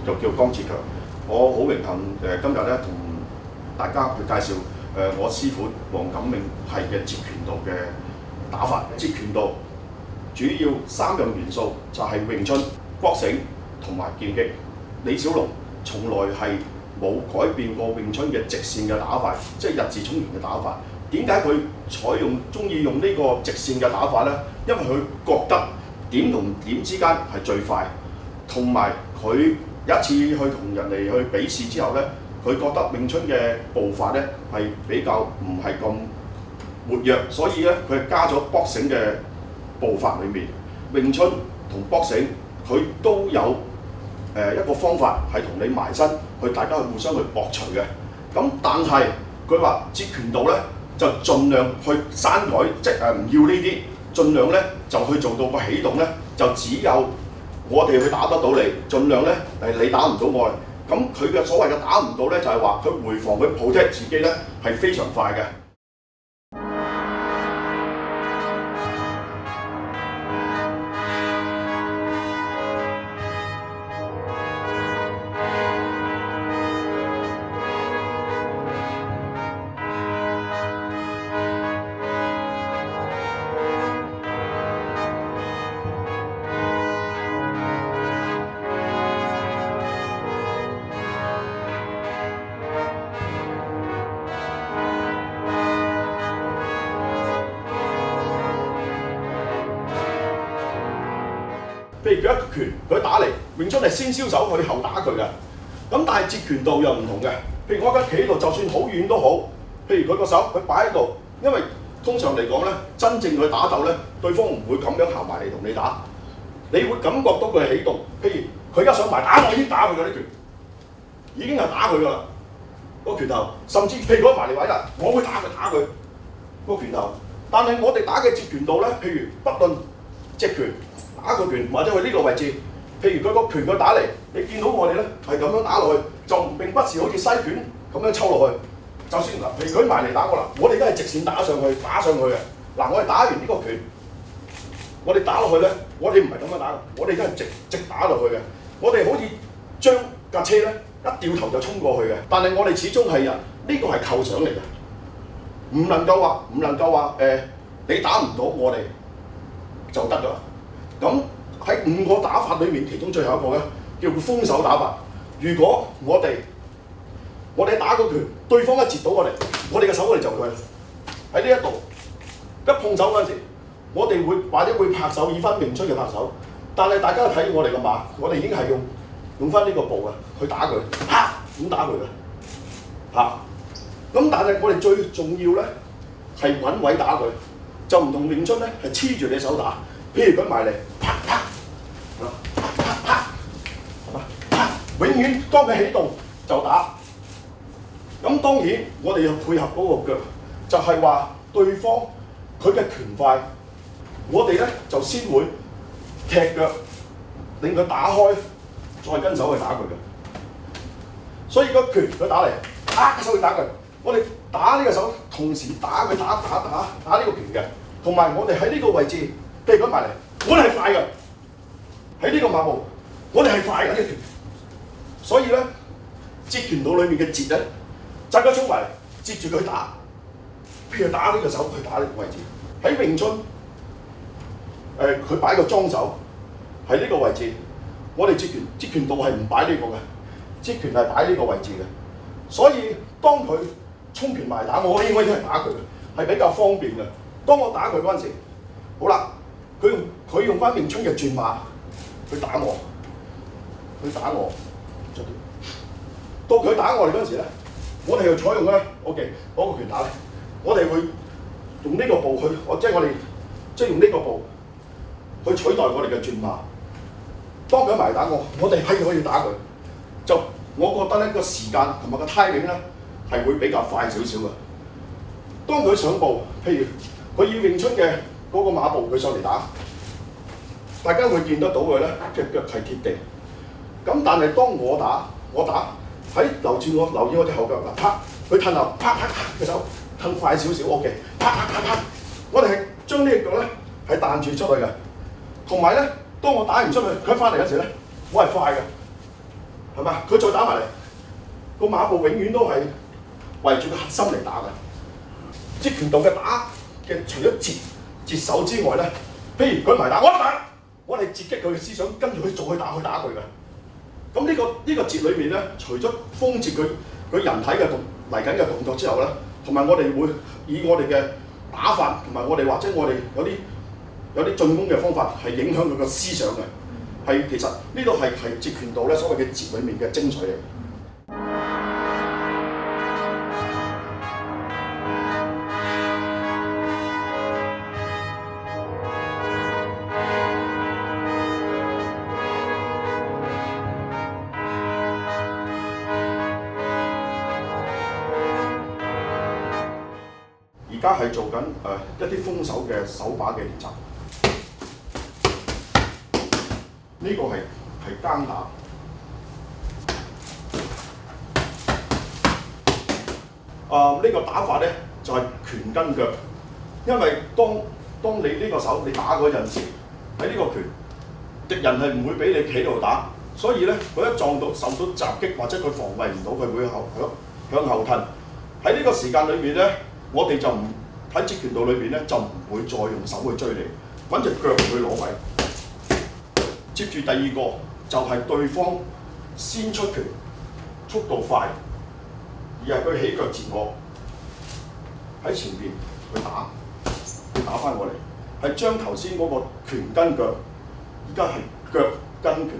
又叫江志強。我好榮幸今日咧同大家去介紹我師傅黃錦銘係嘅截拳道嘅打法。截拳道主要3樣元素就係詠春、搏繩同埋劍擊。李小龍從來係冇改變過詠春嘅直線嘅打法，即係日字衝拳嘅打法。點解佢中意用呢個直線嘅打法呢？因為佢覺得點同點之間係最快，同埋佢有一次去同人哋去比試之後呢，佢覺得詠春嘅步伐呢係比較唔係咁活躍，所以呢，佢加咗搏繩嘅步伐裏面。詠春同搏繩佢都有一個方法係同你埋身，大家去互相去搏除嘅。咁但係佢話截拳道呢，就盡量去刪改，即係唔要呢啲，盡量呢就去做到個起動呢，就只有我哋去打得到你，盡量呢你打唔到我。咁佢嘅所謂嘅打唔到呢，就係話佢回防佢protect自己呢係非常快嘅。譬如佢一拳佢打嚟，詠春係先燒手，佢後打佢嘅。咁但係截拳道又唔同嘅。譬如我而家企喺度，就算好遠都好，譬如佢個手佢擺喺度，因為通常嚟講咧，真正去打鬥咧，對方唔會咁樣行埋嚟同你打，你會感覺到佢起動。譬如佢而家上埋打我，已經打佢㗎呢拳，已經係打佢㗎啦個拳頭。甚至譬如佢埋嚟位啦，我會打佢個拳頭。但係我哋打嘅截拳道咧，譬如不論隻拳打個拳，或者去呢個位置，譬如佢個拳佢打嚟，你見到我哋咧係咁樣打落去，就並不是好似西拳咁樣抽落去。就算嗱，譬如佢埋嚟打我啦，我哋都係直線打上去嘅。嗱，我哋打完呢個拳，我哋打落去咧，我哋唔係咁樣打，我哋都係直打落去嘅。我哋好似將架車咧一掉頭就衝過去嘅。但係我哋始終係人，呢個係構想嚟嘅，唔能夠話你打唔到我哋就得㗎啦。咁喺5個打法裏面，其中最後一個咧叫做封手打法。如果我哋打個拳，對方一截到我哋嘅手就佢喺呢一度一碰手嗰陣時，我哋或者會拍手，以翻詠春嘅拍手。但係大家睇我哋嘅馬，我哋已經係用翻呢個步嘅去打佢，啪咁打佢嘅嚇。咁但係我哋最重要咧係揾位打佢，就唔同詠春咧係黐住你手打。譬如佢埋嚟，啪啪，永遠當佢起動就打。咁當然我哋要配合嗰個腳，就係話對方佢嘅拳快，我哋咧就先會踢腳，令佢打開，再跟手去打佢嘅。所以個拳佢打嚟，個手去打佢，我哋打呢個手，同時打佢打呢個拳嘅，同埋我哋喺呢個位置。譬如佢埋嚟，我哋係快嘅，喺呢個馬步，我哋係快嘅呢個拳。所以咧，截拳道裏面嘅截咧，側腳衝埋嚟，截住佢打。譬如打呢個手，佢打呢個位置。喺詠春，佢擺個裝手喺呢個位置。我哋截拳道係唔擺呢個嘅，截拳係擺呢個位置嘅。所以當佢衝拳埋打我，應該係打佢嘅，係比較方便嘅。當我打佢嗰陣時，好啦。佢用翻詠春嘅轉馬去打我，到佢打我哋嗰陣時咧，我哋又採用咧 ，OK， 攞個拳打咧，我哋會用呢個步去，即係用呢個步去取代我哋嘅轉馬。當佢埋打我哋可以打佢，就我覺得咧個時間同埋個 timing 咧係會比較快少少嘅。當佢上步，譬如佢要詠春嘅嗰個馬步，佢上嚟打，大家會見得到佢咧隻腳係貼地。咁但係當我打喺留意我隻後腳嗱，啪佢褪後，啪嘅手褪快少少 ，OK， 啪，我哋係將呢隻腳咧係彈住出去嘅，同埋咧當我打完出去，佢翻嚟嗰時咧，我係快嘅係嘛？佢再打埋嚟，個馬步永遠都係圍住個核心嚟打嘅。截拳道嘅打嘅除咗截手之外咧，譬如佢埋打，我哋截擊佢嘅思想，跟住佢再去打佢嘅。咁呢個節裏面咧，除咗封截佢人體嘅嚟緊嘅動作之後咧，同埋我哋會以我哋嘅打法同埋我哋或者我哋有啲進攻嘅方法係影響佢個思想嘅。係其實呢度係截拳道咧所謂嘅節裏面嘅精髓嚟。而家係做緊一啲封手嘅手把嘅練習，呢個係單打。呢個打法咧就係拳跟腳，因為當你呢個手你打嗰陣時，喺呢個拳，敵人係唔會俾你企度打，所以咧佢一撞到受到襲擊或者佢防衞唔到，佢會向後褪。喺呢個時間裏邊咧，我哋就唔喺截拳道裏邊咧就唔會再用手去追你，揾隻腳去攞位。接住第二個就係對方先出拳，速度快，而係佢起腳截我喺前邊去打翻過嚟，係將頭先嗰個拳跟腳，而家係腳跟拳。